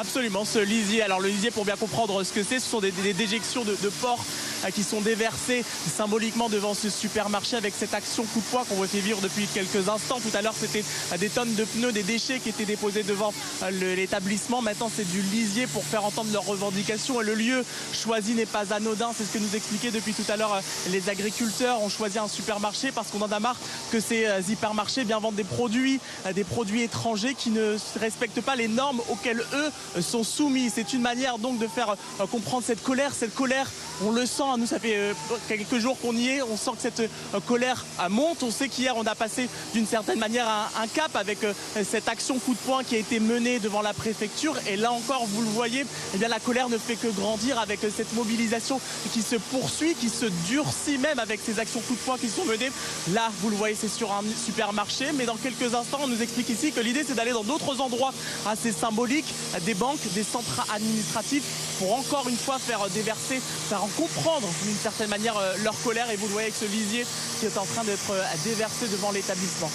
Absolument, ce lisier. Alors le lisier, pour bien comprendre ce que c'est, ce sont des déjections de porc qui sont déversées symboliquement devant ce supermarché avec cette action coup de poing qu'on fait vivre depuis quelques instants. Tout à l'heure, c'était des tonnes de pneus, des déchets qui étaient déposés devant l'établissement. Maintenant, c'est du lisier pour faire entendre leurs revendications. Et le lieu choisi n'est pas anodin. C'est ce que nous expliquaient depuis tout à l'heure les agriculteurs. On choisit un supermarché parce qu'on en a marre que ces hypermarchés vendent des produits étrangers qui ne respectent pas les normes auxquelles eux sont soumis. C'est une manière donc de faire comprendre cette colère. Cette colère, on le sent, nous ça fait quelques jours qu'on y est, on sent que cette colère monte. On sait qu'hier on a passé d'une certaine manière un cap avec cette action coup de poing qui a été menée devant la préfecture. Et là encore, vous le voyez, eh bien, la colère ne fait que grandir avec cette mobilisation qui se poursuit, qui se durcit même avec ces actions coup de poing qui sont menées. Là, vous le voyez, c'est sur un supermarché, mais dans quelques instants, on nous explique ici que l'idée c'est d'aller dans d'autres endroits assez symboliques, des banques, des centres administratifs, pour encore une fois faire déverser, faire en comprendre d'une certaine manière leur colère. Et vous le voyez avec ce lisier qui est en train d'être déversé devant l'établissement.